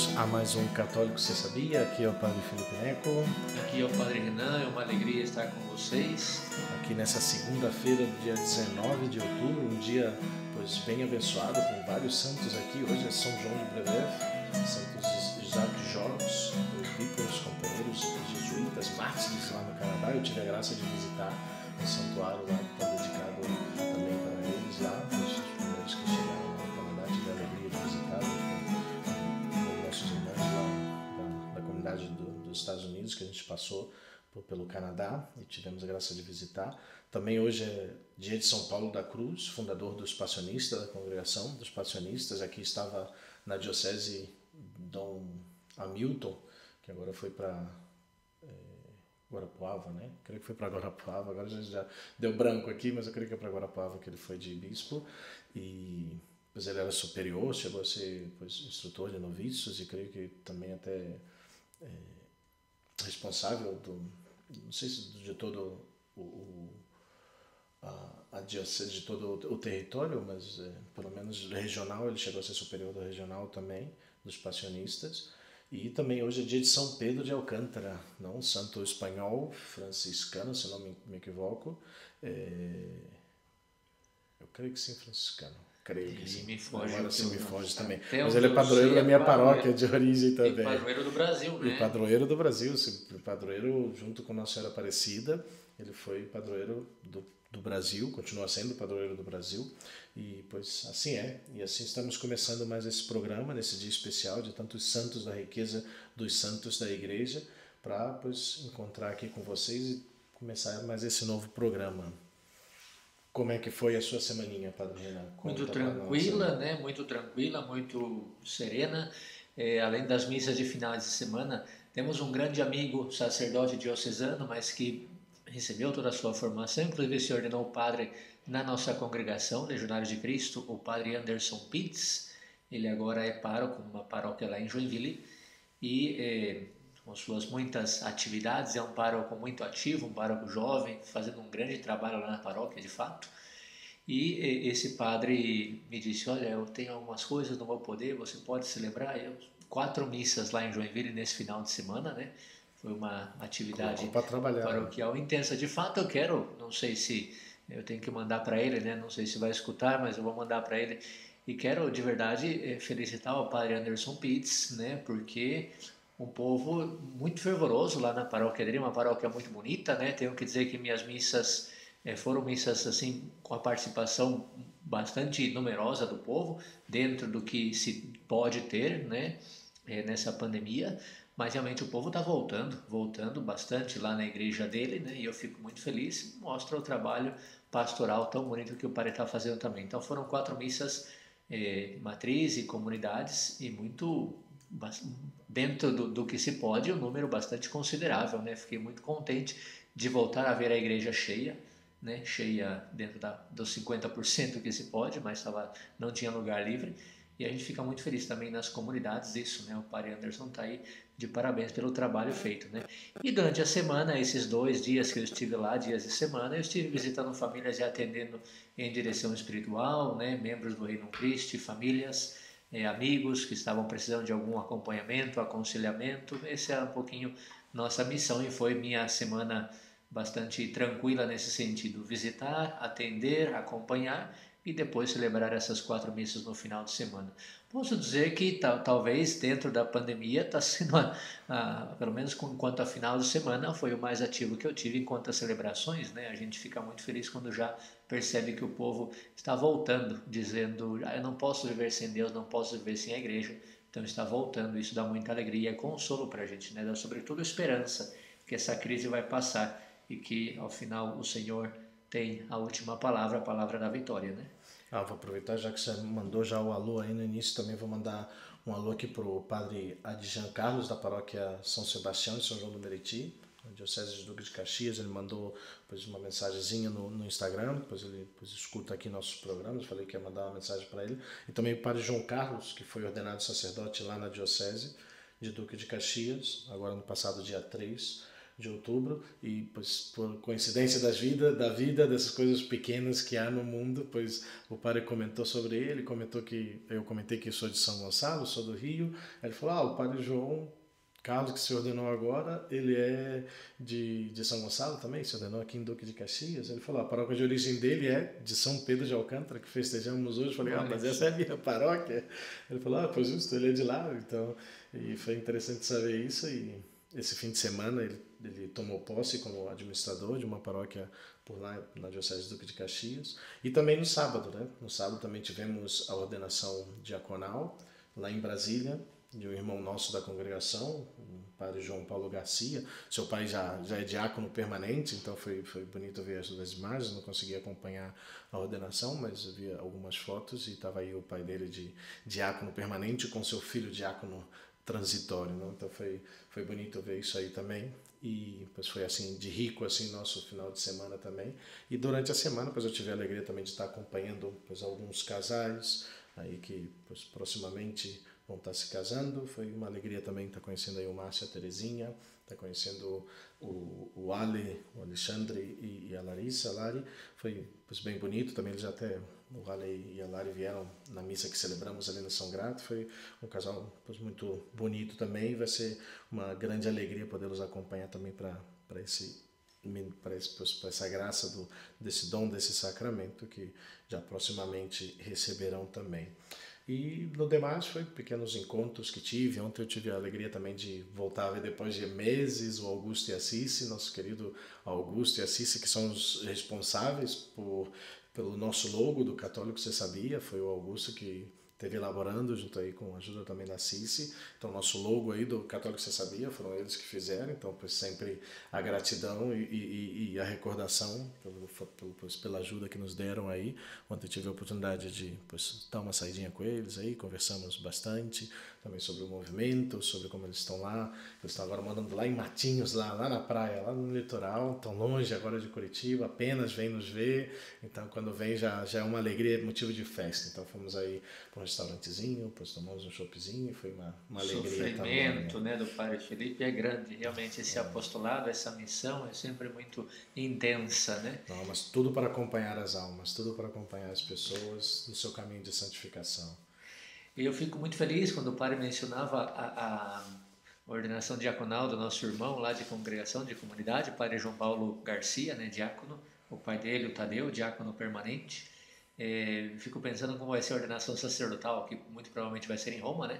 bem-vindos a mais um Católico Você Sabia? Aqui é o Padre Felipe Neco. Aqui é o Padre Renan, é uma alegria estar com vocês. Aqui nessa segunda-feira, dia 19 de outubro, um dia bem abençoado, com vários santos aqui. Hoje é São João de Brevet, Santos Jacques Georges, presbíteros, companheiros jesuítas, mártires lá no Canadá. Eu tive a graça de visitar um santuário lá que está dedicado também para eles lá, os primeiros que chegaram lá no Canadá. Tive a alegria de visitar com nossos irmãos lá da comunidade dos Estados Unidos, que a gente passou pelo Canadá e tivemos a graça de visitar. Também hoje é dia de São Paulo da Cruz, fundador dos Passionistas, da congregação dos Passionistas. Aqui estava na diocese Dom Hamilton, que agora foi para Guarapuava, né? Creio que foi para Guarapuava, agora já deu branco aqui, mas eu creio que é para Guarapuava que ele foi de bispo. E pois ele era superior, chegou a ser instrutor de noviços e creio que também até responsável não sei se de todo a diocese, de todo o território, mas pelo menos regional. Ele chegou a ser superior do regional também, dos passionistas. E também hoje é dia de São Pedro de Alcântara, não? Um santo espanhol, franciscano, se não me equivoco. Eu creio que sim, franciscano. Creio que sim. Me foge. Agora sim me foge também. Até mas ele é padroeiro da minha paróquia de origem também. E padroeiro do Brasil, né? E padroeiro do Brasil, padroeiro junto com Nossa Senhora Aparecida. Ele foi padroeiro do Brasil, continua sendo padroeiro do Brasil. E pois assim é. E assim estamos começando mais esse programa, nesse dia especial de tantos santos da riqueza dos santos da igreja, para pois encontrar aqui com vocês e começar mais esse novo programa. Como é que foi a sua semaninha, Padre Renan? Muito tranquila, né? Muito tranquila, muito serena. Além das missas de finais de semana, temos um grande amigo, sacerdote diocesano, mas que recebeu toda a sua formação, inclusive se ordenou padre na nossa congregação, Legionários de Cristo, o Padre Anderson Pitts. Ele agora é pároco numa paróquia lá em Joinville e com suas muitas atividades, é um pároco muito ativo, um pároco jovem, fazendo um grande trabalho lá na paróquia, de fato. E esse padre me disse, olha, eu tenho algumas coisas, não vou poder, você pode celebrar? 4 missas lá em Joinville nesse final de semana, né? Foi uma atividade paroquial intensa. De fato, eu quero, não sei se eu tenho que mandar para ele, né? Não sei se vai escutar, mas eu vou mandar para ele. E quero, de verdade, felicitar o padre Anderson Pitts, né? Porque um povo muito fervoroso lá na paróquia dele, uma paróquia muito bonita, né? Tenho que dizer que minhas missas foram missas assim com a participação bastante numerosa do povo, dentro do que se pode ter, né? Nessa pandemia. Mas realmente o povo está voltando bastante lá na igreja dele, né? E eu fico muito feliz. Mostra o trabalho pastoral tão bonito que o padre está fazendo também. Então foram 4 missas, matriz e comunidades, e muito dentro do que se pode, um número bastante considerável, né? Fiquei muito contente de voltar a ver a igreja cheia, né? Cheia dentro dos 50% que se pode, mas não tinha lugar livre. E a gente fica muito feliz também nas comunidades disso, né? O Padre Anderson está aí de parabéns pelo trabalho feito, né? E durante a semana, esses 2 dias que eu estive lá, dias de semana, eu estive visitando famílias e atendendo em direção espiritual, né? Membros do Reino Cristo, famílias, amigos que estavam precisando de algum acompanhamento, aconselhamento. Essa é um pouquinho nossa missão e foi minha semana bastante tranquila nesse sentido. Visitar, atender, acompanhar e depois celebrar essas 4 missas no final de semana. Posso dizer que talvez dentro da pandemia está sendo, pelo menos enquanto a final de semana, foi o mais ativo que eu tive enquanto as celebrações, né? A gente fica muito feliz quando já percebe que o povo está voltando, dizendo, eu não posso viver sem Deus, não posso viver sem a igreja. Então está voltando, isso dá muita alegria e consolo para a gente, né? Dá sobretudo esperança que essa crise vai passar e que ao final o Senhor tem a última palavra, a palavra da vitória, né? Vou aproveitar, já que você mandou já o alô aí no início, também vou mandar um alô aqui para o padre Adjan Carlos, da paróquia São Sebastião de São João do Meriti, na diocese de Duque de Caxias. Ele mandou uma mensagenzinha no Instagram, depois ele escuta aqui nossos programas, falei que ia mandar uma mensagem para ele. E também o padre João Carlos, que foi ordenado sacerdote lá na diocese de Duque de Caxias, agora no passado dia 3 de outubro, e pois por coincidência da vida, dessas coisas pequenas que há no mundo, pois o padre comentou sobre ele, comentou que eu comentei que sou de São Gonçalo, sou do Rio. Ele falou: o padre João Carlos, que se ordenou agora, ele é de São Gonçalo também, se ordenou aqui em Duque de Caxias. Ele falou: a paróquia de origem dele é de São Pedro de Alcântara, que festejamos hoje. Eu falei: mas essa é a minha paróquia? Ele falou: pois justo, ele é de lá. Então, e foi interessante saber isso. E esse fim de semana ele tomou posse como administrador de uma paróquia por lá na Diocese de Duque de Caxias. E também no sábado, né? No sábado também tivemos a ordenação diaconal lá em Brasília, de um irmão nosso da congregação, o padre João Paulo Garcia. Seu pai já é diácono permanente, então foi bonito ver as imagens. Não consegui acompanhar a ordenação, mas eu vi algumas fotos e estava aí o pai dele de diácono permanente com seu filho diácono transitório, não? Então foi bonito ver isso aí também. E pois foi assim de rico assim nosso final de semana também. E durante a semana pois eu tive a alegria também de estar acompanhando pois alguns casais aí que pois proximamente vão estar se casando. Foi uma alegria também estar conhecendo aí o Márcio e a Terezinha, estar conhecendo o Ale, o Alexandre e a Larissa, a Lari. Foi pois bem bonito também. Eles até, o Ale e a Lari vieram na missa que celebramos ali na São Grato. Foi um casal pois muito bonito também. Vai ser uma grande alegria podê-los acompanhar também para essa graça desse dom, desse sacramento que já proximamente receberão também. E no demais foi pequenos encontros que tive. Ontem eu tive a alegria também de voltar a ver depois de meses o Augusto e a Cici, nosso querido Augusto e a Cici, que são os responsáveis pelo nosso logo do Católico Você Sabia. Foi o Augusto que esteve elaborando junto aí com a ajuda também da Cici. Então nosso logo aí do Católico Você Sabia foram eles que fizeram. Então pois sempre a gratidão e a recordação pela ajuda que nos deram aí. Ontem eu tive a oportunidade de pois dar uma saidinha com eles aí, conversamos bastante também sobre o movimento, sobre como eles estão lá. Eles estão agora morando lá em Matinhos, lá na praia, lá no litoral, tão longe agora de Curitiba, apenas vem nos ver. Então quando vem já é uma alegria, motivo de festa. Então fomos aí para um restaurantezinho, depois tomamos um choppzinho, foi uma alegria também. O sofrimento, né, do Padre Felipe é grande, realmente esse apostolado, essa missão é sempre muito intensa, né? Não, mas tudo para acompanhar as almas, tudo para acompanhar as pessoas no seu caminho de santificação. E eu fico muito feliz quando o Padre mencionava a ordenação diaconal do nosso irmão lá de congregação, de comunidade, o Padre João Paulo Garcia, né, diácono, o pai dele, o Tadeu, diácono permanente. Fico pensando como vai ser a ordenação sacerdotal, que muito provavelmente vai ser em Roma, né,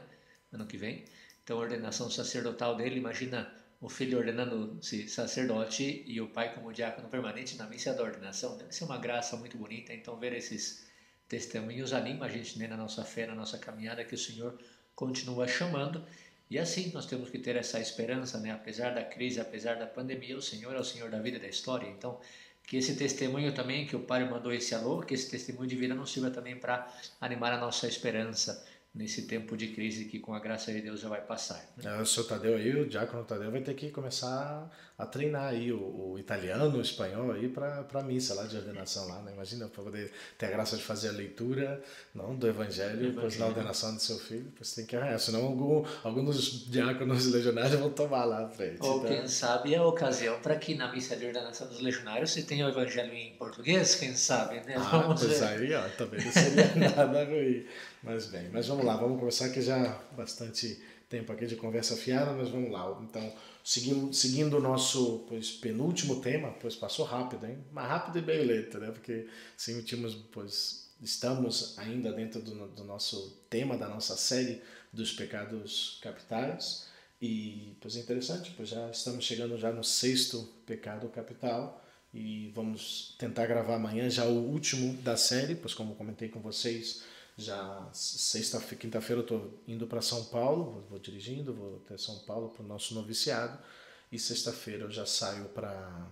ano que vem. Então a ordenação sacerdotal dele, imagina o filho ordenando-se sacerdote e o pai como diácono permanente na missa da ordenação. Deve ser uma graça muito bonita. Então ver esses testemunhos anima a gente, né, na nossa fé, na nossa caminhada, que o Senhor continua chamando. E assim nós temos que ter essa esperança, né? Apesar da crise, apesar da pandemia, o Senhor é o Senhor da vida e da história. Então, que esse testemunho também, que o Padre mandou esse alô, que esse testemunho de vida não sirva também para animar a nossa esperança nesse tempo de crise que com a graça de Deus já vai passar, né? O senhor Tadeu aí, o diácono Tadeu, vai ter que começar a treinar aí o italiano, o espanhol aí para a missa lá de ordenação lá, né? Imagina, para poder ter a graça de fazer a leitura não, do Evangelho, depois da ordenação do seu filho, você tem que arranhar, senão algum dos diáconos legionários vão tomar lá à frente. Ou então, quem sabe a ocasião para que na missa de ordenação dos legionários se tenha o Evangelho em português, quem sabe, né? Vamos ver. Aí, ó, também não seria nada ruim. Mas bem, mas vamos lá, vamos começar que já bastante tempo aqui de conversa fiada, mas vamos lá. Então, seguindo o nosso pois, penúltimo tema, pois passou rápido, hein? Mas rápido e bem lento, né? Porque sentimos, pois, estamos ainda dentro do nosso tema, da nossa série dos pecados capitais. E, pois é interessante, pois já estamos chegando já no 6º pecado capital e vamos tentar gravar amanhã já o último da série, pois como comentei com vocês, já quinta-feira eu estou indo para São Paulo, vou dirigindo, vou até São Paulo para o nosso noviciado, e sexta-feira eu já saio para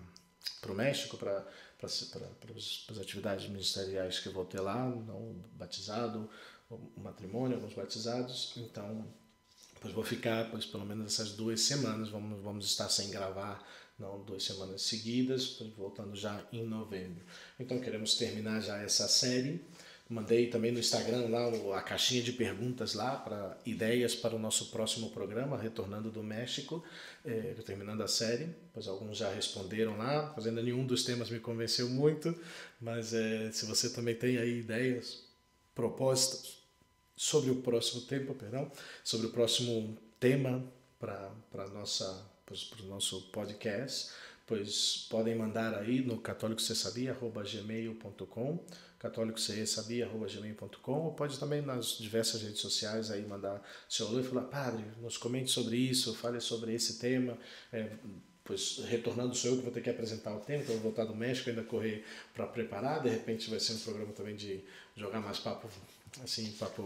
o México, para as atividades ministeriais que eu vou ter lá, não batizado, o matrimônio, alguns batizados, então pois vou ficar pois, pelo menos essas 2 semanas, vamos estar sem gravar, não 2 semanas seguidas, voltando já em novembro. Então queremos terminar já essa série mandei também no Instagram lá a caixinha de perguntas lá para ideias para o nosso próximo programa, retornando do México, terminando a série. Pois alguns já responderam lá, mas ainda nenhum dos temas me convenceu muito. Mas se você também tem aí ideias, propostas sobre o próximo sobre o próximo tema para o nosso podcast, pois podem mandar aí no catolicocesabia@gmail.com, catolicocesabia@gmail.com, ou pode também nas diversas redes sociais aí mandar seu alô e falar: padre, nos comente sobre isso, fale sobre esse tema. Pois retornando, sou eu que vou ter que apresentar o tema, que eu vou voltar do México, ainda correr para preparar. De repente vai ser um programa também de jogar mais papo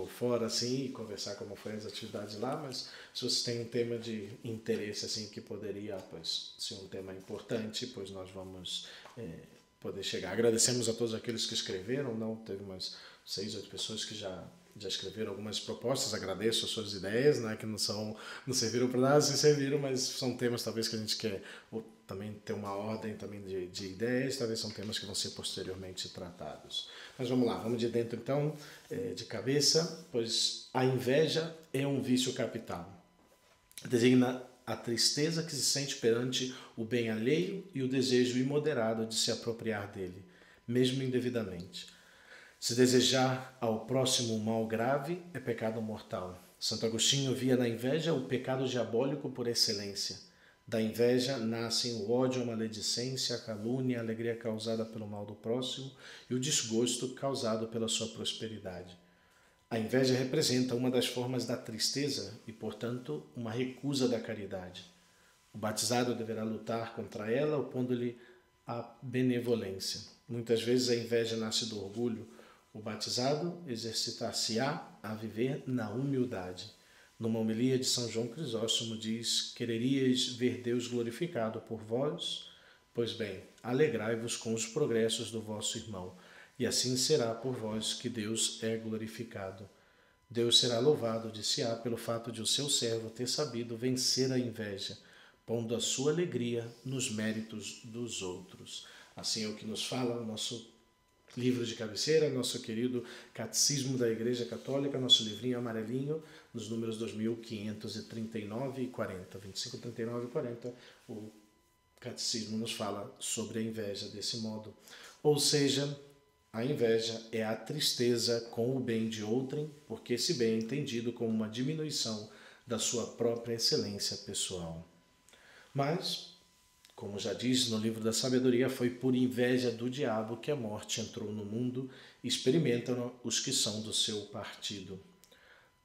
fora, assim, e conversar como foi as atividades lá. Mas se você tem um tema de interesse, assim, que poderia, pois, ser um tema importante, pois nós vamos poder chegar. Agradecemos a todos aqueles que escreveram, não teve umas 6, 8 pessoas que já escreveram algumas propostas. Agradeço as suas ideias, né, que não serviram para nada, se serviram, mas são temas talvez que a gente quer também ter uma ordem também de ideias, talvez são temas que vão ser posteriormente tratados. Mas vamos lá, vamos de dentro então, de cabeça, pois a inveja é um vício capital. Designa a tristeza que se sente perante o bem alheio e o desejo imoderado de se apropriar dele, mesmo indevidamente. Se desejar ao próximo um mal grave, é pecado mortal. Santo Agostinho via na inveja o pecado diabólico por excelência. Da inveja nascem o ódio, a maledicência, a calúnia, a alegria causada pelo mal do próximo e o desgosto causado pela sua prosperidade. A inveja representa uma das formas da tristeza e, portanto, uma recusa da caridade. O batizado deverá lutar contra ela, opondo-lhe a benevolência. Muitas vezes a inveja nasce do orgulho. O batizado exercitar-se-á a viver na humildade. Numa homilia de São João Crisóstomo diz: quereríeis ver Deus glorificado por vós? Pois bem, alegrai-vos com os progressos do vosso irmão, e assim será por vós que Deus é glorificado. Deus será louvado, disse-á, pelo fato de o seu servo ter sabido vencer a inveja, pondo a sua alegria nos méritos dos outros. Assim é o que nos fala o nosso livro de cabeceira, nosso querido Catecismo da Igreja Católica, nosso livrinho amarelinho, nos números 2539 e 40, 25, 39 e 40, o Catecismo nos fala sobre a inveja desse modo. Ou seja, a inveja é a tristeza com o bem de outrem, porque esse bem é entendido como uma diminuição da sua própria excelência pessoal. Mas, como já diz no livro da Sabedoria, foi por inveja do diabo que a morte entrou no mundo, e experimentam os que são do seu partido.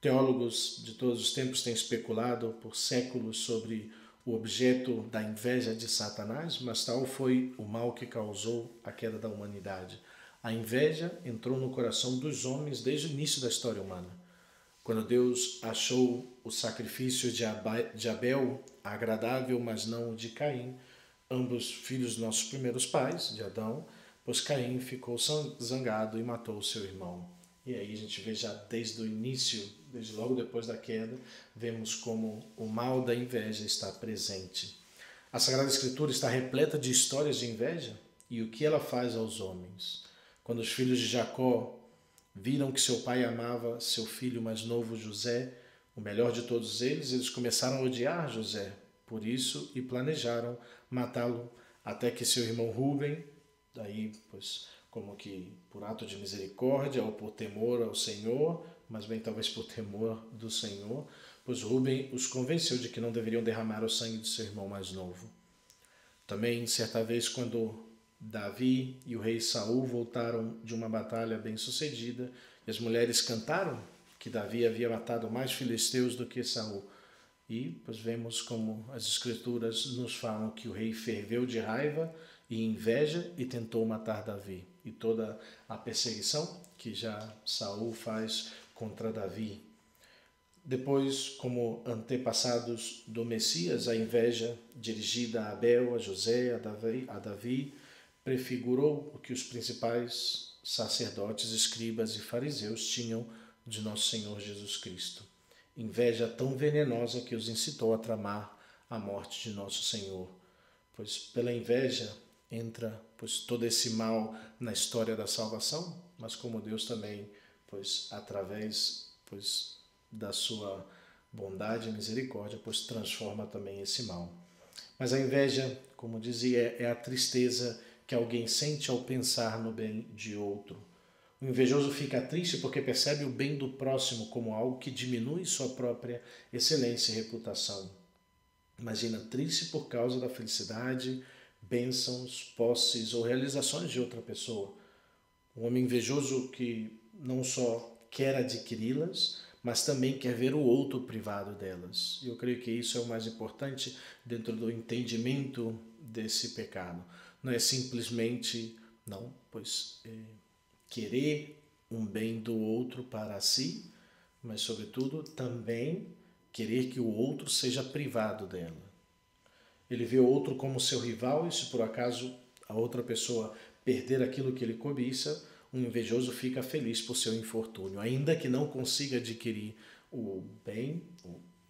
Teólogos de todos os tempos têm especulado por séculos sobre o objeto da inveja de Satanás, mas tal foi o mal que causou a queda da humanidade. A inveja entrou no coração dos homens desde o início da história humana. Quando Deus achou o sacrifício de Abel agradável, mas não o de Caim, ambos filhos dos nossos primeiros pais, de Adão, pois Caim ficou zangado e matou o seu irmão. E aí a gente vê já desde o início, desde logo depois da queda, vemos como o mal da inveja está presente. A Sagrada Escritura está repleta de histórias de inveja e o que ela faz aos homens. Quando os filhos de Jacó viram que seu pai amava seu filho mais novo José, o melhor de todos eles, eles começaram a odiar José por isso e planejaram matá-lo, até que seu irmão Rúben, daí, pois, como que por ato de misericórdia ou por temor ao Senhor, mas bem talvez por temor do Senhor, pois Rúben os convenceu de que não deveriam derramar o sangue de seu irmão mais novo. Também, certa vez, quando Davi e o rei Saul voltaram de uma batalha bem-sucedida, e as mulheres cantaram que Davi havia matado mais filisteus do que Saul. E pois vemos como as Escrituras nos falam que o rei ferveu de raiva e inveja e tentou matar Davi. E toda a perseguição que já Saul faz contra Davi. Depois, como antepassados do Messias, a inveja dirigida a Abel, a José, a Davi, prefigurou o que os principais sacerdotes, escribas e fariseus tinham de nosso Senhor Jesus Cristo. Inveja tão venenosa que os incitou a tramar a morte de nosso Senhor. Pois pela inveja entra todo esse mal na história da salvação, mas como Deus também, pois através, pois da sua bondade e misericórdia, pois transforma também esse mal. Mas a inveja, como dizia, é a tristeza que alguém sente ao pensar no bem de outro. O invejoso fica triste porque percebe o bem do próximo como algo que diminui sua própria excelência e reputação. Imagina, triste por causa da felicidade, bênçãos, posses ou realizações de outra pessoa. Um homem invejoso que não só quer adquiri-las, mas também quer ver o outro privado delas. E eu creio que isso é o mais importante dentro do entendimento desse pecado. Não é simplesmente, não, pois querer um bem do outro para si, mas sobretudo também querer que o outro seja privado dela. Ele vê o outro como seu rival e se por acaso a outra pessoa perder aquilo que ele cobiça, um invejoso fica feliz por seu infortúnio, ainda que não consiga adquirir o bem,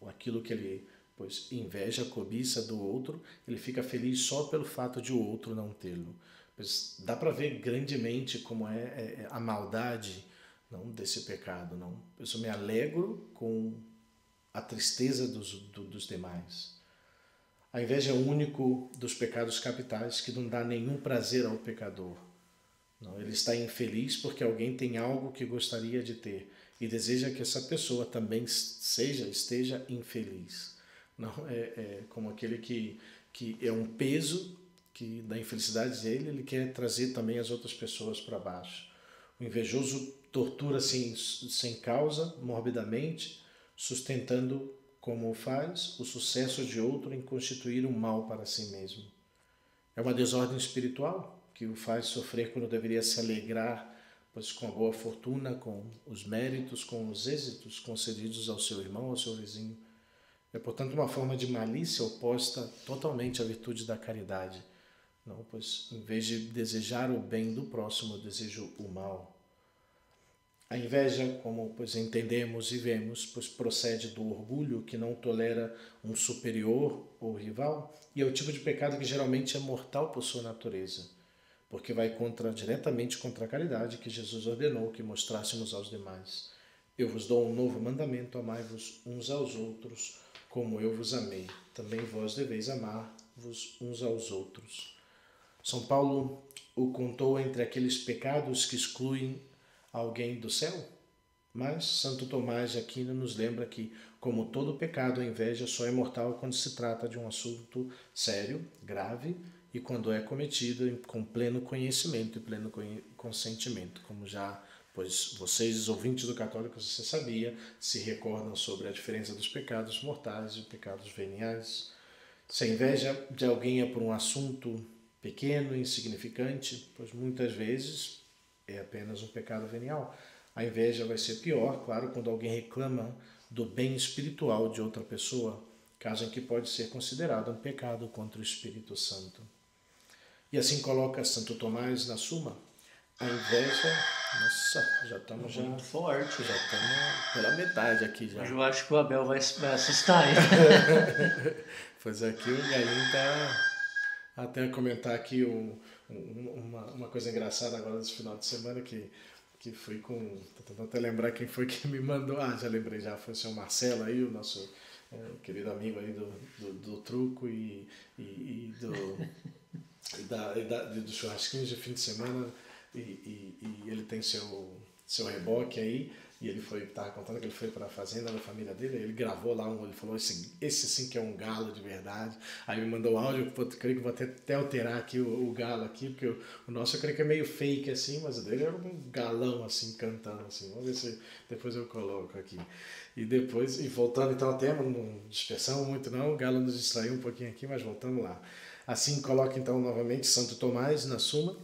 aquilo que ele pois inveja, cobiça do outro, ele fica feliz só pelo fato de o outro não tê-lo. Pois dá para ver grandemente como é a maldade não desse pecado. Não? Eu só me alegro com a tristeza dos demais. A inveja é o único dos pecados capitais que não dá nenhum prazer ao pecador. Não, ele está infeliz porque alguém tem algo que gostaria de ter e deseja que essa pessoa também esteja infeliz. Não é como aquele que é um peso que da infelicidade dele, ele quer trazer também as outras pessoas para baixo. O invejoso tortura assim, sem causa, morbidamente, sustentando como faz o sucesso de outro em constituir um mal para si mesmo. É uma desordem espiritual que o faz sofrer quando deveria se alegrar, pois com a boa fortuna, com os méritos, com os êxitos concedidos ao seu irmão, ao seu vizinho. É, portanto, uma forma de malícia oposta totalmente à virtude da caridade. Não, pois em vez de desejar o bem do próximo, eu desejo o mal. A inveja, como pois entendemos e vemos, pois procede do orgulho que não tolera um superior ou rival, e é o tipo de pecado que geralmente é mortal por sua natureza, porque vai diretamente contra a caridade que Jesus ordenou que mostrássemos aos demais. Eu vos dou um novo mandamento, amai-vos uns aos outros, como eu vos amei. Também vós deveis amar-vos uns aos outros. São Paulo o contou entre aqueles pecados que excluem alguém do céu? Mas Santo Tomás de Aquino nos lembra que, como todo pecado, a inveja só é mortal quando se trata de um assunto sério, grave, e quando é cometido com pleno conhecimento e pleno consentimento, como já, pois vocês, ouvintes do Católico, você sabia, se recordam sobre a diferença dos pecados mortais e pecados veniais. Se a inveja de alguém é por um assunto pequeno, insignificante, pois muitas vezes é apenas um pecado venial. A inveja vai ser pior, claro, quando alguém reclama do bem espiritual de outra pessoa, caso em que pode ser considerado um pecado contra o Espírito Santo. E assim coloca Santo Tomás na Suma, a inveja, nossa, já estamos muito forte. Já estamos pela metade aqui já. Eu acho que o Abel vai assustar, hein? Pois aqui o Galinho está até comentar aqui uma coisa engraçada agora desse final de semana que foi com... Tô tentando até lembrar quem foi que me mandou. Ah, já lembrei já, foi o seu Marcelo aí, o nosso querido amigo aí do truco e do churrasquinho de fim de semana e ele tem seu reboque aí. E ele estava contando que ele foi para a fazenda da família dele, ele gravou lá, ele falou, esse sim que é um galo de verdade. Aí me mandou um áudio, eu creio que vou até alterar aqui o galo aqui, porque o nosso eu creio que é meio fake assim, mas o dele era um galão assim, cantando assim. Vamos ver se depois eu coloco aqui. E depois, e voltando então ao tema, não dispersamos muito não, o galo nos distraiu um pouquinho aqui, mas voltamos lá. Assim coloca então novamente Santo Tomás na Suma,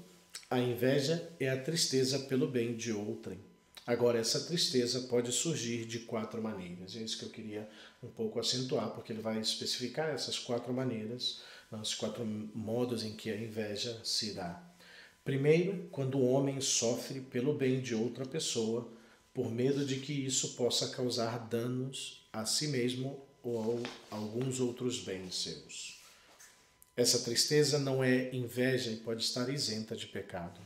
a inveja é a tristeza pelo bem de outrem. Agora, essa tristeza pode surgir de 4 maneiras. É isso que eu queria um pouco acentuar, porque ele vai especificar essas 4 maneiras, os 4 modos em que a inveja se dá. Primeiro, quando o homem sofre pelo bem de outra pessoa, por medo de que isso possa causar danos a si mesmo ou a alguns outros bens seus. Essa tristeza não é inveja e pode estar isenta de pecado.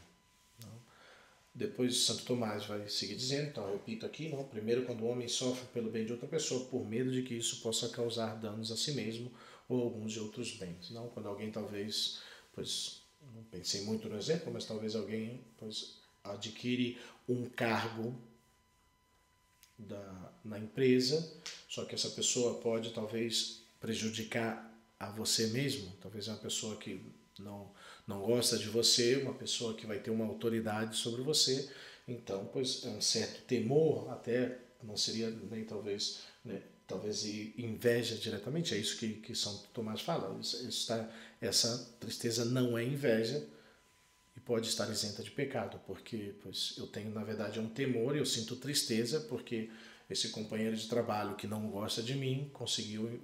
Depois Santo Tomás vai seguir dizendo, então eu repito aqui, não, primeiro quando o homem sofre pelo bem de outra pessoa, por medo de que isso possa causar danos a si mesmo ou alguns de outros bens. Não, quando alguém talvez, pois, não pensei muito no exemplo, mas talvez alguém, pois, adquire um cargo na empresa, só que essa pessoa pode talvez prejudicar a você mesmo, talvez é uma pessoa que não gosta de você, uma pessoa que vai ter uma autoridade sobre você, então, pois, é um certo temor, até não seria nem talvez, né, talvez inveja diretamente, é isso que São Tomás fala, essa tristeza não é inveja e pode estar isenta de pecado, porque pois, eu tenho, na verdade, um temor e eu sinto tristeza porque esse companheiro de trabalho que não gosta de mim conseguiu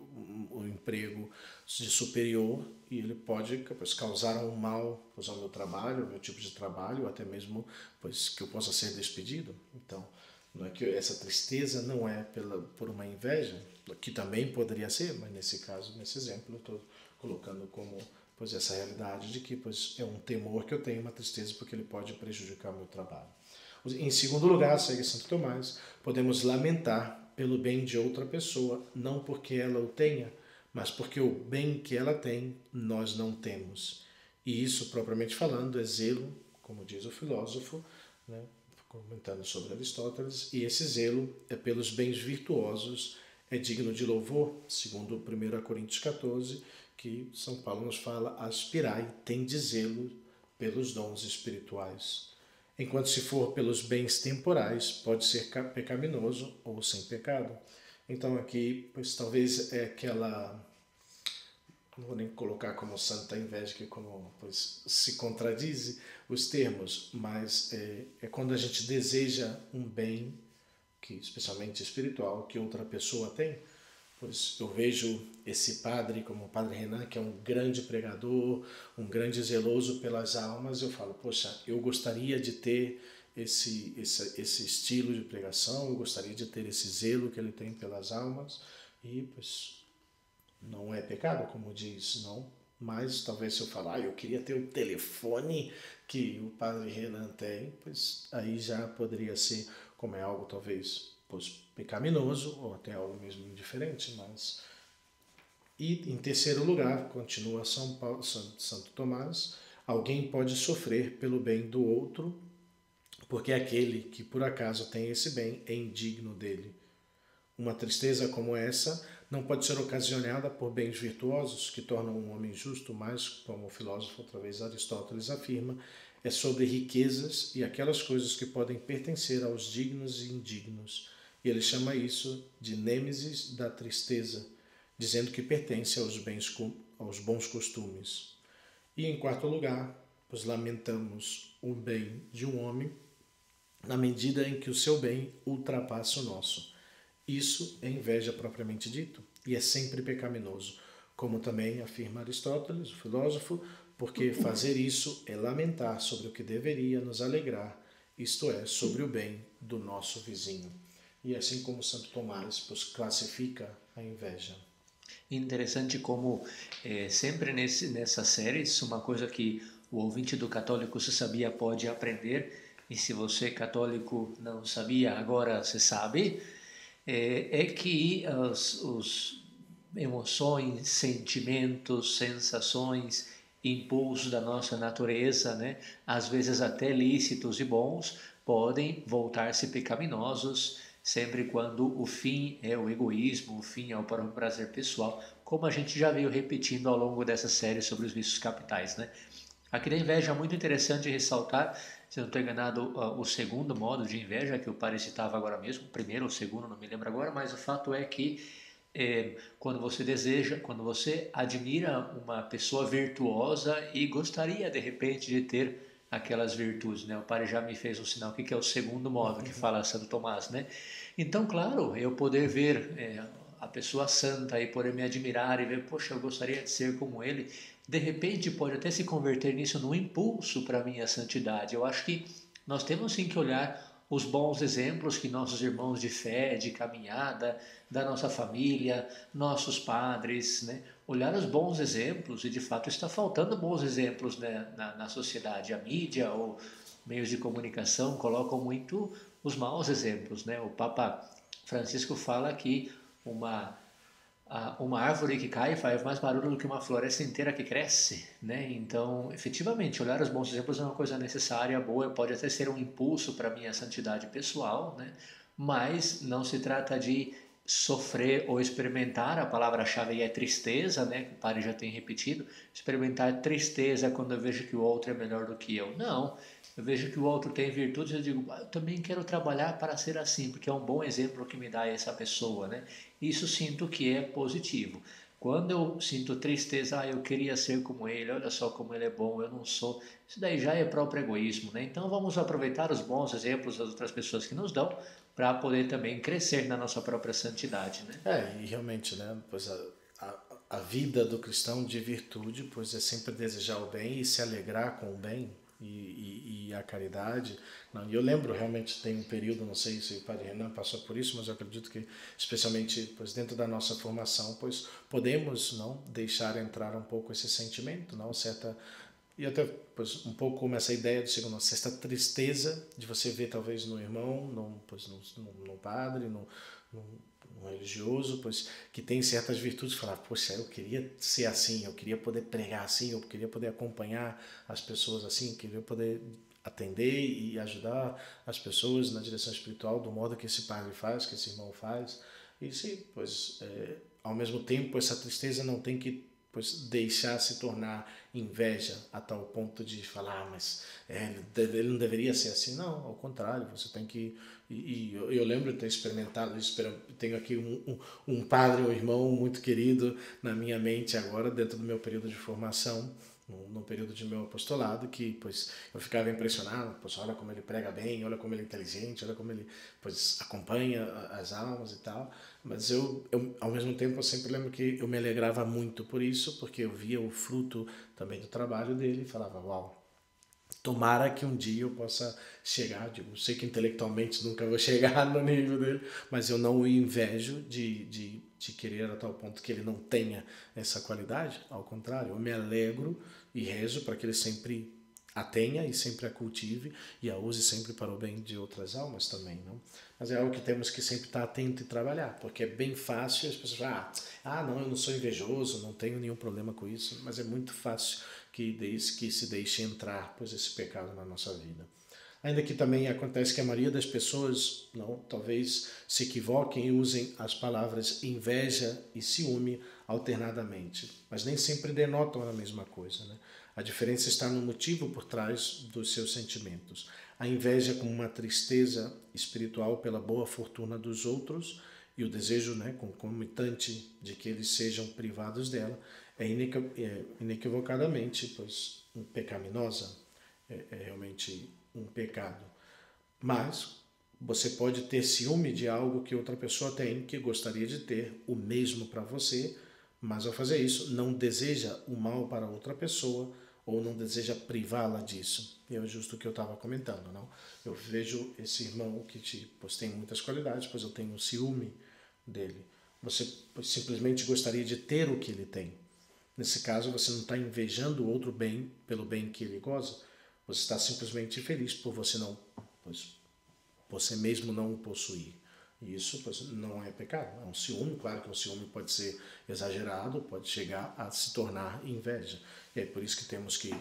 um emprego de superior e ele pode pois, causar um mal pois, ao meu trabalho, ao meu tipo de trabalho, ou até mesmo pois, que eu possa ser despedido. Então, não é que essa tristeza não é por uma inveja, que também poderia ser, mas nesse caso, nesse exemplo, eu estou colocando como pois essa realidade de que pois, é um temor que eu tenho, uma tristeza, porque ele pode prejudicar o meu trabalho. Em segundo lugar, segue Santo Tomás, podemos lamentar pelo bem de outra pessoa, não porque ela o tenha, mas porque o bem que ela tem, nós não temos. E isso, propriamente falando, é zelo, como diz o filósofo, né, comentando sobre Aristóteles, e esse zelo é pelos bens virtuosos, é digno de louvor, segundo 1 Coríntios 14, que São Paulo nos fala, aspirai, tende zelo pelos dons espirituais. Enquanto se for pelos bens temporais, pode ser pecaminoso ou sem pecado. Então aqui, pois talvez é aquela, não vou nem colocar como santa inveja, que como pois, se contradize os termos, mas é quando a gente deseja um bem, que especialmente espiritual, que outra pessoa tem. Pois eu vejo esse padre, como o Padre Renan, que é um grande pregador, um grande zeloso pelas almas, eu falo, poxa, eu gostaria de ter esse estilo de pregação, eu gostaria de ter esse zelo que ele tem pelas almas, e pois não é pecado, como diz, não, mas talvez se eu falar, eu queria ter o telefone que o Padre Renan tem, pois aí já poderia ser, como é algo talvez pecaminoso ou até algo mesmo indiferente, mas e em terceiro lugar, continua Santo Tomás, alguém pode sofrer pelo bem do outro, porque aquele que por acaso tem esse bem é indigno dele. Uma tristeza como essa não pode ser ocasionada por bens virtuosos que tornam um homem justo, mas, como o filósofo outra vez Aristóteles afirma, é sobre riquezas e aquelas coisas que podem pertencer aos dignos e indignos. E ele chama isso de nêmesis da tristeza, dizendo que pertence aos bons costumes. E em quarto lugar, pois lamentamos o bem de um homem na medida em que o seu bem ultrapassa o nosso. Isso é inveja propriamente dito e é sempre pecaminoso, como também afirma Aristóteles, o filósofo, porque fazer isso é lamentar sobre o que deveria nos alegrar, isto é, sobre o bem do nosso vizinho. E assim como Santo Tomás pois, classifica a inveja. Interessante como sempre nessa série, isso é uma coisa que o ouvinte do Católico Se Sabia pode aprender, e se você católico não sabia, agora você sabe, é que os emoções, sentimentos, sensações, impulsos da nossa natureza, né, às vezes até lícitos e bons, podem voltar-se pecaminosos, sempre quando o fim é o egoísmo, o fim é o próprio prazer pessoal, como a gente já veio repetindo ao longo dessa série sobre os vícios capitais, né? Aqui da inveja é muito interessante ressaltar, se não estou enganado, o segundo modo de inveja que o padre citava agora mesmo, o primeiro ou o segundo, não me lembro agora, mas o fato é que quando você deseja, quando você admira uma pessoa virtuosa e gostaria de repente de ter aquelas virtudes, né? O padre já me fez um sinal aqui que é o segundo modo que fala Santo Tomás, né? Então, claro, eu poder ver a pessoa santa e poder me admirar e ver, poxa, eu gostaria de ser como ele, de repente pode até se converter nisso num impulso para a minha santidade. Eu acho que nós temos sim que olhar os bons exemplos que nossos irmãos de fé, de caminhada, da nossa família, nossos padres, né? Olhar os bons exemplos, e de fato está faltando bons exemplos, né, na sociedade. A mídia ou meios de comunicação colocam muito os maus exemplos, né? O Papa Francisco fala que uma uma árvore que cai faz mais barulho do que uma floresta inteira que cresce, né? Então, efetivamente, olhar os bons exemplos é uma coisa necessária, boa, pode até ser um impulso para a minha santidade pessoal, né? Mas não se trata de sofrer ou experimentar, a palavra-chave aí é tristeza, né? Que o padre já tem repetido, experimentar tristeza quando eu vejo que o outro é melhor do que eu. Não, eu vejo que o outro tem virtudes e eu digo, eu também quero trabalhar para ser assim, porque é um bom exemplo que me dá essa pessoa, né? Isso sinto que é positivo. Quando eu sinto tristeza, eu queria ser como ele, olha só como ele é bom, eu não sou. Isso daí já é próprio egoísmo, né? Então vamos aproveitar os bons exemplos das outras pessoas que nos dão para poder também crescer na nossa própria santidade, né? E realmente, né, pois a vida do cristão de virtude, pois é sempre desejar o bem e se alegrar com o bem e a caridade. Não, e eu lembro realmente, tem um período, não sei se o Padre Renan passou por isso, mas eu acredito que especialmente pois dentro da nossa formação, pois podemos não deixar entrar um pouco esse sentimento, não certa e até pois, um pouco como essa ideia do segundo, essa tristeza de você ver talvez no irmão, no padre, no religioso, pois que tem certas virtudes, falar, poxa, eu queria ser assim, eu queria poder pregar assim, eu queria poder acompanhar as pessoas assim, eu queria poder atender e ajudar as pessoas na direção espiritual do modo que esse padre faz, que esse irmão faz. E sim, pois ao mesmo tempo essa tristeza não tem que pois deixar se tornar inveja a tal ponto de falar, mas ele não deveria ser assim. Não, ao contrário, você tem que... E eu lembro de ter experimentado isso, tenho aqui um padre, um irmão muito querido na minha mente agora, dentro do meu período de formação, no período de meu apostolado, que pois eu ficava impressionado, pois olha como ele prega bem, olha como ele é inteligente, olha como ele pois acompanha as almas e tal, mas eu ao mesmo tempo eu sempre lembro que eu me alegrava muito por isso, porque eu via o fruto também do trabalho dele e falava, uau, tomara que um dia eu possa chegar, digo, sei que intelectualmente nunca vou chegar no nível dele, mas eu não o invejo de querer a tal ponto que ele não tenha essa qualidade, ao contrário, eu me alegro e rezo para que ele sempre a tenha e sempre a cultive e a use sempre para o bem de outras almas também, não? Mas é algo que temos que sempre estar atento e trabalhar, porque é bem fácil as pessoas falam, não, eu não sou invejoso, não tenho nenhum problema com isso, mas é muito fácil que se deixe entrar pois esse pecado na nossa vida. Ainda que também acontece que a maioria das pessoas não, talvez se equivoquem e usem as palavras inveja e ciúme alternadamente, mas nem sempre denotam a mesma coisa, né? A diferença está no motivo por trás dos seus sentimentos. A inveja como uma tristeza espiritual pela boa fortuna dos outros e o desejo, né, concomitante de que eles sejam privados dela é inequivocadamente pois pecaminosa, é realmente um pecado. Mas você pode ter ciúme de algo que outra pessoa tem, que gostaria de ter o mesmo para você, mas ao fazer isso não deseja o mal para outra pessoa ou não deseja privá-la disso. E é justo o que eu estava comentando, não? Eu vejo esse irmão que pois, tem muitas qualidades, pois eu tenho ciúme dele. Você simplesmente gostaria de ter o que ele tem. Nesse caso, você não está invejando o outro bem pelo bem que ele goza. Você está simplesmente feliz por você não, pois, você mesmo não o possuir. E isso pois, não é pecado. É um ciúme, claro que um ciúme pode ser exagerado, pode chegar a se tornar inveja. E é por isso que temos que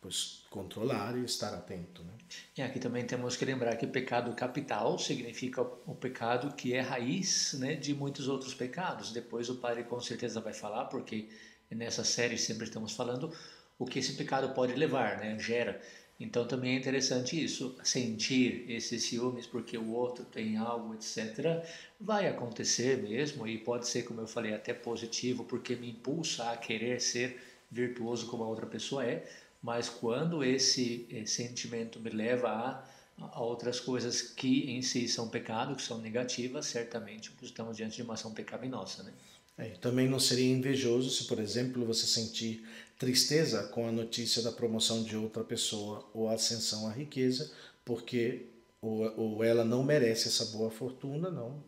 pois, controlar e estar atento, né? E aqui também temos que lembrar que pecado capital significa o pecado que é raiz, né, de muitos outros pecados. Depois o padre com certeza vai falar, porque nessa série sempre estamos falando o que esse pecado pode levar, né, gera. Então também é interessante isso, sentir esses ciúmes porque o outro tem algo, etc. Vai acontecer mesmo e pode ser, como eu falei, até positivo porque me impulsa a querer ser virtuoso como a outra pessoa é, mas quando esse sentimento me leva a outras coisas que em si são pecado, que são negativas, certamente estamos diante de uma ação pecaminosa, né? Também não seria invejoso se, por exemplo, você sentir tristeza com a notícia da promoção de outra pessoa ou a ascensão à riqueza, porque ou ela não merece essa boa fortuna, não,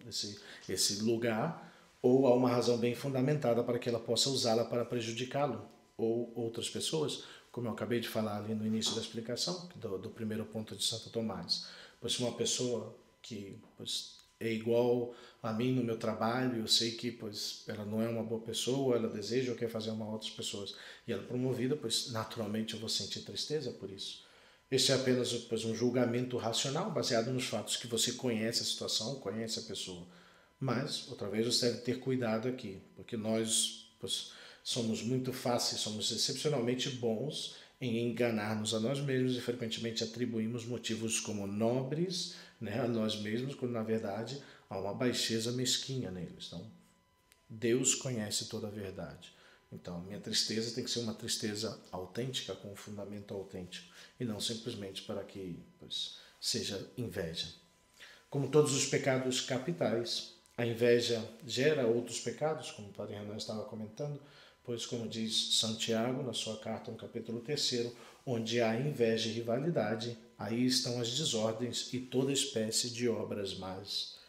esse lugar, ou há uma razão bem fundamentada para que ela possa usá-la para prejudicá-lo ou outras pessoas, como eu acabei de falar ali no início da explicação, do primeiro ponto de Santo Tomás. Pois se uma pessoa que pois, é igual a mim no meu trabalho, eu sei que pois, ela não é uma boa pessoa, ela deseja ou quer fazer mal a outras pessoas, e ela é promovida, pois naturalmente eu vou sentir tristeza por isso. Este é apenas pois, um julgamento racional baseado nos fatos que você conhece a situação, conhece a pessoa. Mas, outra vez, você deve ter cuidado aqui, porque nós pois, somos muito fáceis, somos excepcionalmente bons em enganar-nos a nós mesmos e frequentemente atribuímos motivos como nobres, né, a nós mesmos, quando na verdade há uma baixeza mesquinha neles. Então, Deus conhece toda a verdade. Então, minha tristeza tem que ser uma tristeza autêntica, com um fundamento autêntico, e não simplesmente para que pois, seja inveja. Como todos os pecados capitais, a inveja gera outros pecados, como o Padre Renan estava comentando, pois, como diz Santiago na sua carta, no capítulo 3, onde há inveja e rivalidade, aí estão as desordens e toda espécie de obras más.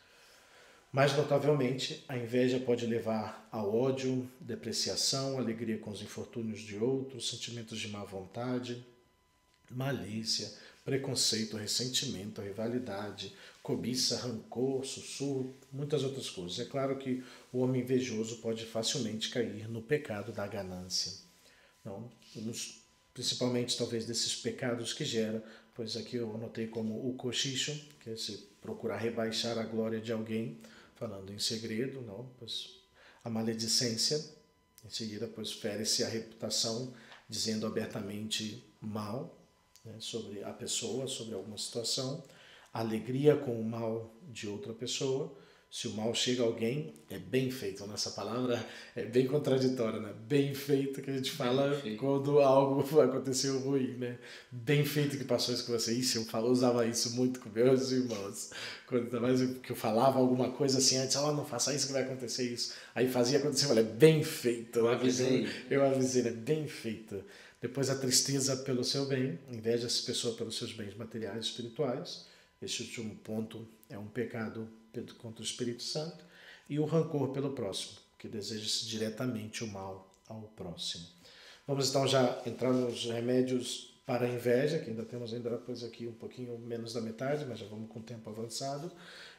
Mais notavelmente, a inveja pode levar ao ódio, depreciação, alegria com os infortúnios de outros, sentimentos de má vontade, malícia, preconceito, ressentimento, rivalidade, cobiça, rancor, sussurro, muitas outras coisas. É claro que o homem invejoso pode facilmente cair no pecado da ganância. Não? Principalmente, talvez, desses pecados que gera, pois aqui eu anotei como o cochicho, que é se procurar rebaixar a glória de alguém, falando em segredo, não? Pois a maledicência, em seguida, pois fere-se a reputação, dizendo abertamente mal, né, sobre a pessoa, sobre alguma situação, a alegria com o mal de outra pessoa. Se o mal chega a alguém, é bem feito. Nessa palavra é bem contraditória, né? Bem feito que a gente fala quando algo aconteceu ruim, né? Bem feito que passou isso com você. Isso, eu usava isso muito com meus irmãos. Quando mais que eu falava alguma coisa assim antes, não faça isso que vai acontecer isso. Aí fazia acontecer, eu falei, bem feito. Eu avisei. Eu avisei, né? Bem feito. Depois a tristeza pelo seu bem, inveja essa pessoa pelos seus bens materiais e espirituais. Este último ponto é um pecado contra o Espírito Santo. E o rancor pelo próximo, que deseja-se diretamente o mal ao próximo. Vamos então já entrar nos remédios para a inveja, que ainda temos depois aqui um pouquinho menos da metade, mas já vamos com o tempo avançado.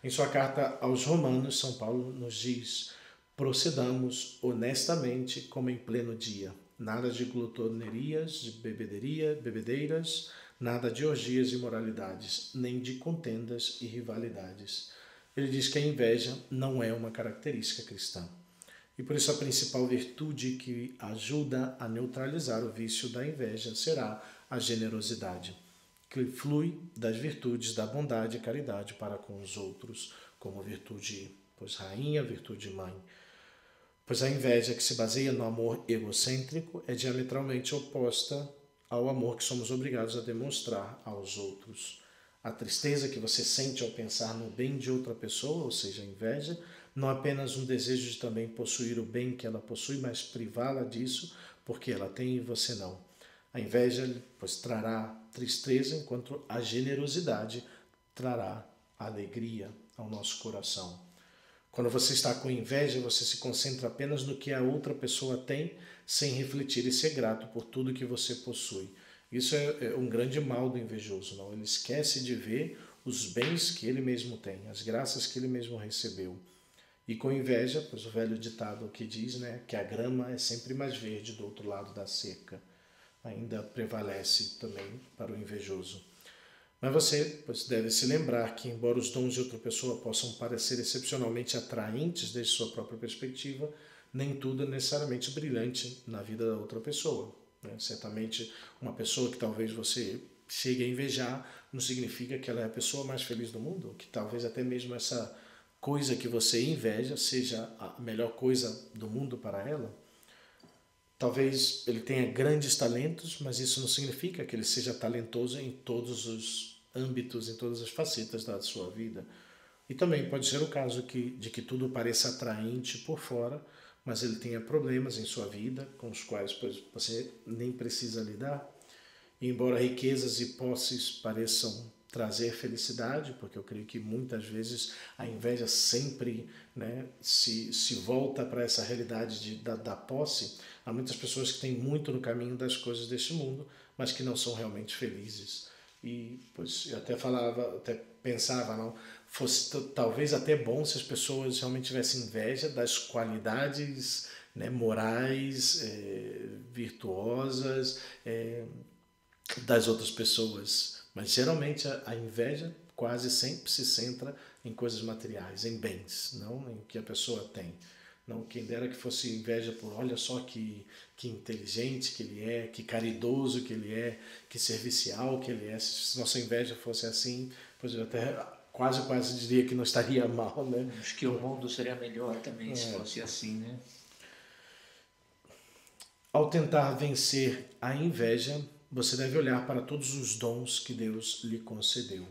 Em sua carta aos Romanos, São Paulo nos diz: procedamos honestamente como em pleno dia. Nada de glutonerias, de bebedeiras, nada de orgias e imoralidades, nem de contendas e rivalidades. Ele diz que a inveja não é uma característica cristã. E por isso a principal virtude que ajuda a neutralizar o vício da inveja será a generosidade, que flui das virtudes da bondade e caridade para com os outros, como virtude, pois rainha, virtude mãe. Pois a inveja que se baseia no amor egocêntrico é diametralmente oposta ao amor que somos obrigados a demonstrar aos outros. A tristeza que você sente ao pensar no bem de outra pessoa, ou seja, a inveja, não é apenas um desejo de também possuir o bem que ela possui, mas privá-la disso porque ela tem e você não. A inveja, pois, trará tristeza, enquanto a generosidade trará alegria ao nosso coração. Quando você está com inveja, você se concentra apenas no que a outra pessoa tem, sem refletir e ser grato por tudo que você possui. Isso é um grande mal do invejoso, não? Ele esquece de ver os bens que ele mesmo tem, as graças que ele mesmo recebeu. E com inveja, pois o velho ditado que diz, né, que a grama é sempre mais verde do outro lado da cerca, ainda prevalece também para o invejoso. Mas você pois, deve se lembrar que, embora os dons de outra pessoa possam parecer excepcionalmente atraentes desde sua própria perspectiva, nem tudo é necessariamente brilhante na vida da outra pessoa. Certamente, uma pessoa que talvez você chegue a invejar não significa que ela é a pessoa mais feliz do mundo, que talvez até mesmo essa coisa que você inveja seja a melhor coisa do mundo para ela. Talvez ele tenha grandes talentos, mas isso não significa que ele seja talentoso em todos os âmbitos, em todas as facetas da sua vida. E também pode ser o caso de que tudo pareça atraente por fora, mas ele tenha problemas em sua vida com os quais você nem precisa lidar. E embora riquezas e posses pareçam trazer felicidade, porque eu creio que muitas vezes a inveja sempre, né, se volta para essa realidade da posse. Há muitas pessoas que têm muito no caminho das coisas deste mundo, mas que não são realmente felizes. E pois eu até falava, até pensava, não fosse talvez até bom se as pessoas realmente tivessem inveja das qualidades, né, morais, virtuosas, das outras pessoas. Mas geralmente a inveja quase sempre se centra em coisas materiais, em bens, não em que a pessoa tem. Não, quem dera que fosse inveja por olha só que inteligente que ele é, que caridoso que ele é, que servicial que ele é. Se nossa inveja fosse assim, pois eu até quase diria que não estaria mal, né? Acho que o mundo seria melhor também se fosse assim, né? Ao tentar vencer a inveja, você deve olhar para todos os dons que Deus lhe concedeu.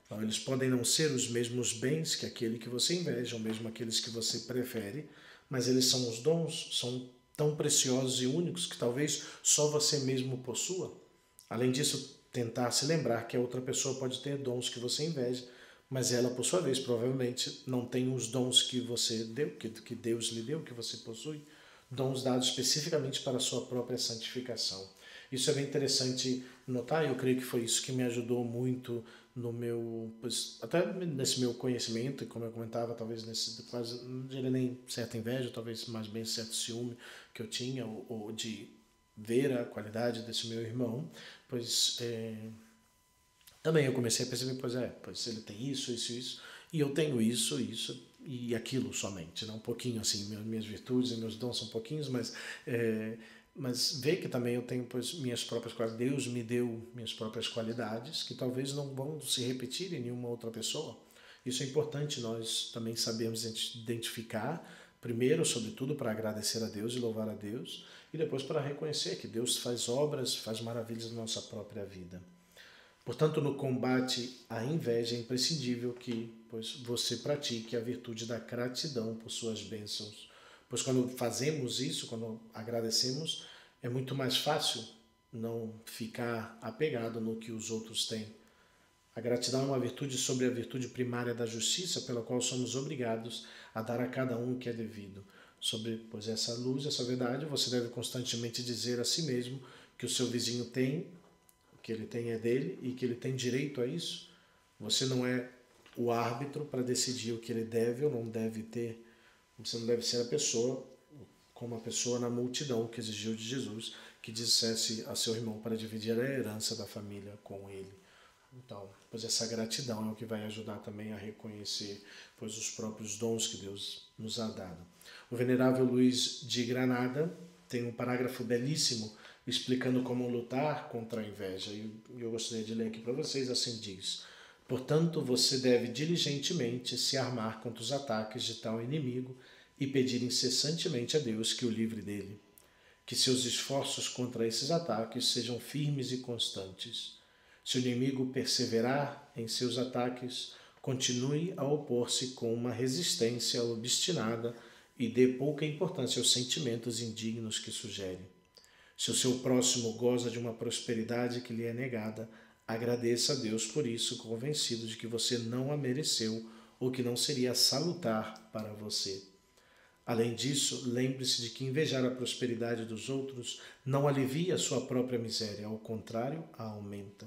Então, eles podem não ser os mesmos bens que aquele que você inveja, ou mesmo aqueles que você prefere, mas eles são os dons, são tão preciosos e únicos que talvez só você mesmo possua. Além disso, tentar se lembrar que a outra pessoa pode ter dons que você inveja, mas ela, por sua vez, provavelmente não tem os dons que você deu, que Deus lhe deu, que você possui, dons dados especificamente para a sua própria santificação. Isso é bem interessante notar, eu creio que foi isso que me ajudou muito no meu, pois, até nesse meu conhecimento, e como eu comentava, talvez nesse quase, não diria nem certa inveja, talvez mais bem certo ciúme que eu tinha, ou de ver a qualidade desse meu irmão, pois também eu comecei a perceber, pois ele tem isso, e eu tenho isso e aquilo somente, né? Um pouquinho assim, minhas virtudes e meus dons são pouquinhos, mas ver que também eu tenho pois minhas próprias qualidades, Deus me deu minhas próprias qualidades que talvez não vão se repetir em nenhuma outra pessoa. Isso é importante nós também sabermos identificar, primeiro, sobretudo, para agradecer a Deus e louvar a Deus, e depois para reconhecer que Deus faz obras, faz maravilhas na nossa própria vida. Portanto, no combate à inveja é imprescindível que pois, você pratique a virtude da gratidão por suas bênçãos. Pois quando fazemos isso, quando agradecemos, é muito mais fácil não ficar apegado no que os outros têm. A gratidão é uma virtude sobre a virtude primária da justiça, pela qual somos obrigados a dar a cada um o que é devido. Sobre pois, essa luz, essa verdade, você deve constantemente dizer a si mesmo que o seu vizinho tem, que ele tem é dele e que ele tem direito a isso. Você não é o árbitro para decidir o que ele deve ou não deve ter. Você não deve ser a pessoa, como a pessoa na multidão que exigiu de Jesus que dissesse a seu irmão para dividir a herança da família com ele. Então, pois essa gratidão é o que vai ajudar também a reconhecer pois os próprios dons que Deus nos ha dado. O venerável Luís de Granada tem um parágrafo belíssimo explicando como lutar contra a inveja. E eu gostaria de ler aqui para vocês, assim diz: portanto, você deve diligentemente se armar contra os ataques de tal inimigo e pedir incessantemente a Deus que o livre dele. Que seus esforços contra esses ataques sejam firmes e constantes. Se o inimigo perseverar em seus ataques, continue a opor-se com uma resistência obstinada e dê pouca importância aos sentimentos indignos que sugere. Se o seu próximo goza de uma prosperidade que lhe é negada, agradeça a Deus por isso, convencido de que você não a mereceu ou que não seria salutar para você. Além disso, lembre-se de que invejar a prosperidade dos outros não alivia a sua própria miséria, ao contrário, a aumenta.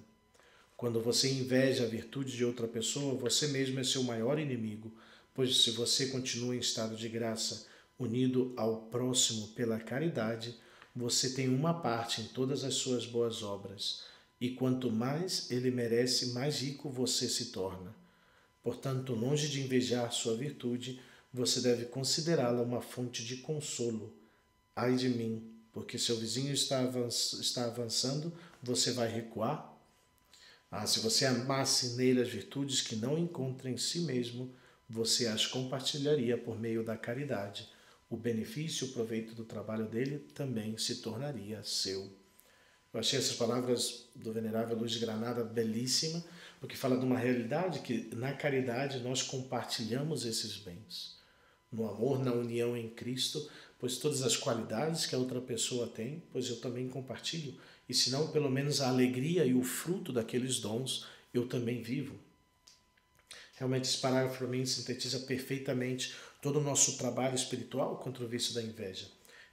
Quando você inveja a virtude de outra pessoa, você mesmo é seu maior inimigo, pois se você continua em estado de graça, unido ao próximo pela caridade, você tem uma parte em todas as suas boas obras, e quanto mais ele merece, mais rico você se torna. Portanto, longe de invejar sua virtude, você deve considerá-la uma fonte de consolo. Ai de mim, porque seu vizinho está avançando, você vai recuar? Se você amasse nele as virtudes que não encontra em si mesmo, você as compartilharia por meio da caridade. O benefício e o proveito do trabalho dele também se tornaria seu. Eu achei essas palavras do venerável Luís de Granada belíssima, porque fala de uma realidade que na caridade nós compartilhamos esses bens. No amor, na união em Cristo, pois todas as qualidades que a outra pessoa tem, pois eu também compartilho. E se não, pelo menos a alegria e o fruto daqueles dons eu também vivo. Realmente esse parágrafo para mim sintetiza perfeitamente todo o nosso trabalho espiritual contra o vício da inveja.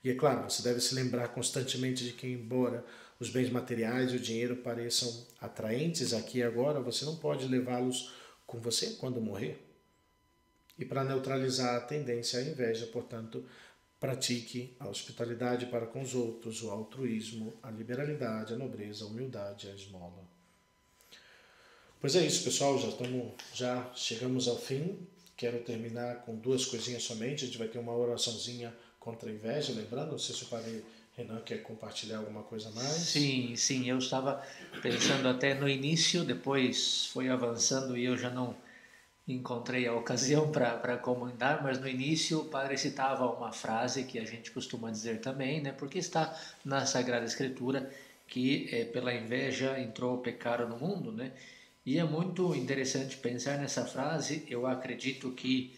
E é claro, você deve se lembrar constantemente de que, embora os bens materiais e o dinheiro pareçam atraentes aqui e agora, você não pode levá-los com você quando morrer. E para neutralizar a tendência à inveja, portanto, pratique a hospitalidade para com os outros, o altruísmo, a liberalidade, a nobreza, a humildade, a esmola. Pois é isso, pessoal, já chegamos ao fim. Quero terminar com 2 coisinhas somente. A gente vai ter uma oraçãozinha contra a inveja, lembrando, não sei se o padre Renan quer compartilhar alguma coisa a mais. Sim, eu estava pensando até no início, depois foi avançando e eu já não encontrei a ocasião para comentar, mas no início o padre citava uma frase que a gente costuma dizer também, né, porque está na Sagrada Escritura, que pela inveja entrou o pecado no mundo, né? E é muito interessante pensar nessa frase. Eu acredito que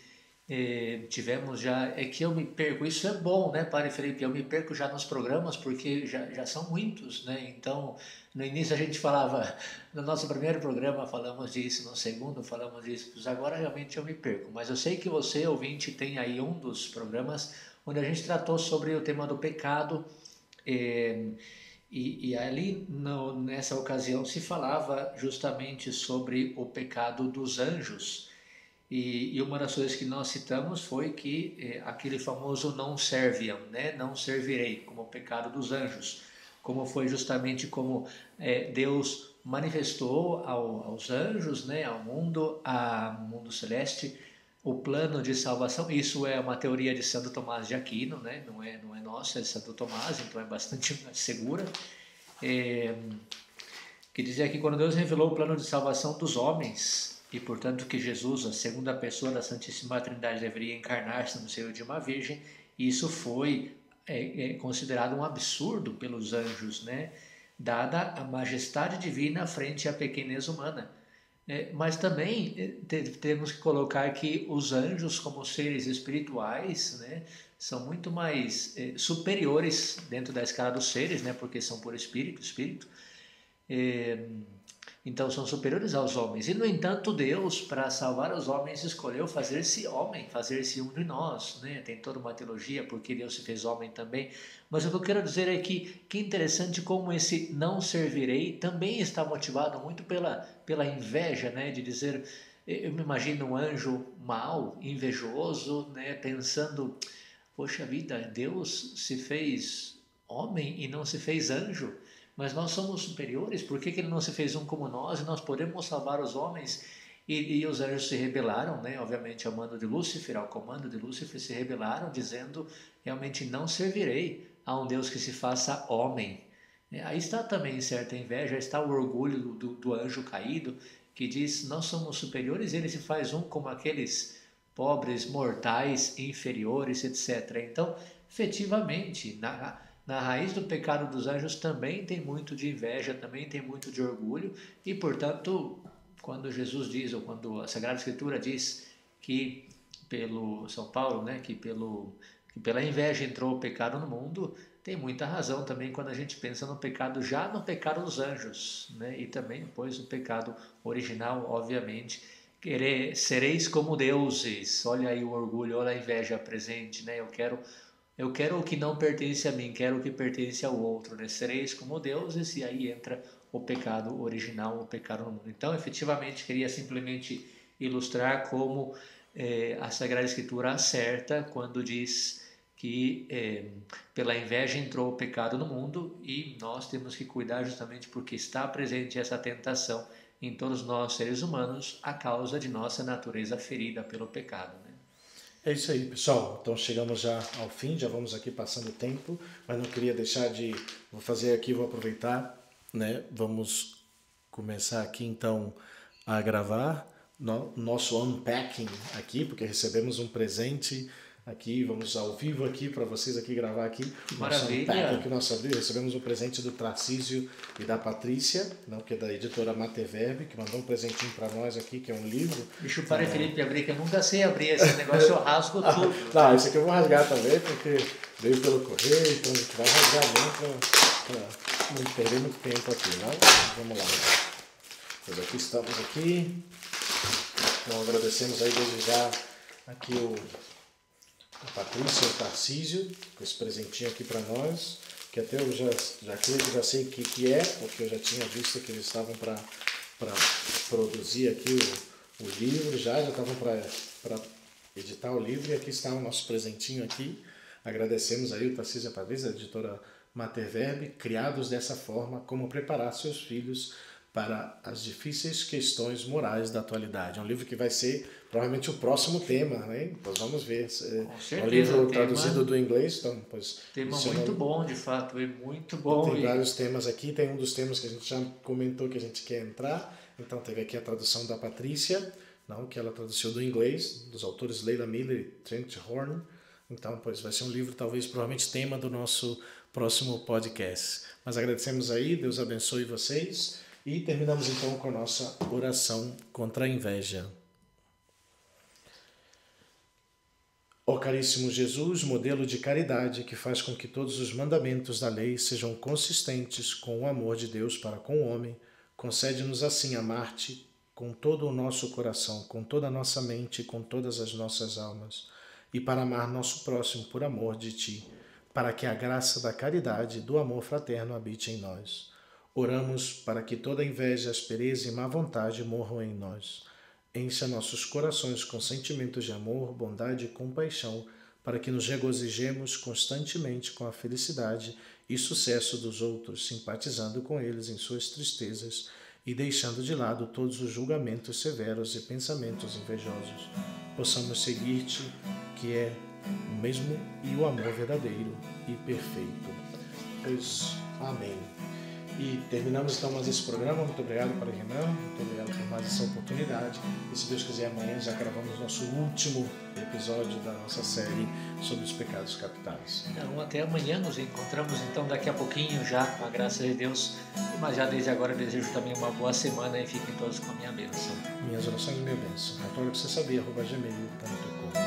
tivemos já... É que eu me perco, isso é bom, né, Padre Felipe? Eu me perco já nos programas, porque já são muitos, né? Então, no início a gente falava... No nosso primeiro programa falamos disso, no segundo falamos disso. Agora realmente eu me perco. Mas eu sei que você, ouvinte, tem aí um dos programas onde a gente tratou sobre o tema do pecado. E ali, nessa ocasião, se falava justamente sobre o pecado dos anjos. E uma das coisas que nós citamos foi que aquele famoso não serviam, né? Não servirei, como o pecado dos anjos. Como foi justamente como Deus manifestou aos anjos, né? Ao mundo celeste, o plano de salvação. Isso é uma teoria de Santo Tomás de Aquino, né? Não é nossa, é de Santo Tomás, então é bastante segura. Que dizia que quando Deus revelou o plano de salvação dos homens, e portanto que Jesus, a segunda pessoa da Santíssima Trindade, deveria encarnar-se no seio de uma virgem, isso foi considerado um absurdo pelos anjos, né? Dada a majestade divina frente à pequenez humana. Mas também temos que colocar que os anjos, como seres espirituais, né, são muito mais superiores dentro da escala dos seres, né, porque são por espírito. Então são superiores aos homens. E no entanto Deus, para salvar os homens, escolheu fazer-se homem, fazer-se um de nós, né? Tem toda uma teologia porque Deus se fez homem também. Mas o que eu quero dizer é que interessante como esse não servirei também está motivado muito pela inveja, né? De dizer, eu me imagino um anjo mau, invejoso, né? Pensando, poxa vida, Deus se fez homem e não se fez anjo. Mas nós somos superiores, por que ele não se fez um como nós? E nós podemos salvar os homens. E os anjos se rebelaram, né? Obviamente ao comando de Lúcifer se rebelaram, dizendo, realmente não servirei a um Deus que se faça homem. Aí está também certa inveja, está o orgulho do anjo caído, que diz, nós somos superiores, ele se faz um como aqueles pobres, mortais, inferiores, etc. Então, efetivamente, na raiz do pecado dos anjos também tem muito de inveja, também tem muito de orgulho, e portanto, quando Jesus diz, ou quando a Sagrada Escritura diz que pelo São Paulo, né, que pela inveja entrou o pecado no mundo, tem muita razão também quando a gente pensa no pecado, já no pecado dos anjos, né, e também depois o pecado original, obviamente, sereis como deuses. Olha aí o orgulho, olha a inveja presente, né, eu quero o que não pertence a mim, quero o que pertence ao outro, né? Sereis como deuses, e aí entra o pecado original, o pecado no mundo. Então, efetivamente, queria simplesmente ilustrar como a Sagrada Escritura acerta quando diz que pela inveja entrou o pecado no mundo, e nós temos que cuidar justamente porque está presente essa tentação em todos nós, seres humanos, a causa de nossa natureza ferida pelo pecado, né? É isso aí, pessoal. Então chegamos já ao fim, já vamos aqui passando o tempo, mas não queria deixar de... Vou aproveitar, né? Vamos começar aqui então a gravar nosso unpacking aqui, porque recebemos um presente aqui, vamos ao vivo aqui para vocês aqui gravar aqui. Maravilha! Que nós recebemos um presente do Tarcísio e da Patrícia, não, que é da editora Mateverb, que mandou um presentinho para nós aqui, que é um livro. Deixa o Padre Felipe abrir, que eu nunca sei abrir esse negócio, eu rasgo tudo. Não, esse aqui eu vou rasgar também, porque veio pelo correio, então a gente vai rasgar mesmo para não perder muito tempo aqui, né? Vamos lá. Pois aqui estamos aqui. Então agradecemos aí desde já aqui a Patrícia e o Tarcísio, com esse presentinho aqui para nós, que até eu já sei o que é, porque eu já tinha visto que eles estavam para produzir aqui o livro, já estavam para editar o livro, e aqui está o nosso presentinho aqui. Agradecemos aí o Tarcísio e a Patrícia, a editora Mater Verbi, criados dessa forma, como preparar seus filhos para as difíceis questões morais da atualidade. É um livro que vai ser provavelmente o próximo tema, né? Pois vamos ver. Com certeza, é um livro traduzido do inglês, então, pois, tema muito bom, de fato, é muito bom. Tem vários temas aqui, tem um dos temas que a gente já comentou que a gente quer entrar. Então teve aqui a tradução da Patrícia, não, que ela traduziu do inglês, dos autores Leila Miller e Trent Horn. Então, pois vai ser um livro, talvez, provavelmente tema do nosso próximo podcast. Mas agradecemos aí, Deus abençoe vocês. E terminamos então com a nossa oração contra a inveja. Ó caríssimo Jesus, modelo de caridade que faz com que todos os mandamentos da lei sejam consistentes com o amor de Deus para com o homem, concede-nos assim amar-te com todo o nosso coração, com toda a nossa mente e com todas as nossas almas, e para amar nosso próximo por amor de ti, para que a graça da caridade e do amor fraterno habite em nós. Oramos para que toda inveja, aspereza e má vontade morram em nós. Encha nossos corações com sentimentos de amor, bondade e compaixão, para que nos regozijemos constantemente com a felicidade e sucesso dos outros, simpatizando com eles em suas tristezas e deixando de lado todos os julgamentos severos e pensamentos invejosos. Possamos seguir-te, que é o mesmo e o amor verdadeiro e perfeito. Pois, amém. E terminamos então mais esse programa. Muito obrigado para Renan, muito obrigado por mais essa oportunidade. E se Deus quiser, amanhã já gravamos nosso último episódio da nossa série sobre os pecados capitais. Então, até amanhã, nos encontramos então daqui a pouquinho já, com a graça de Deus. Mas já desde agora desejo também uma boa semana e fiquem todos com a minha bênção. Minhas orações e minha bênção. Autor que você sabia, @gmail.com.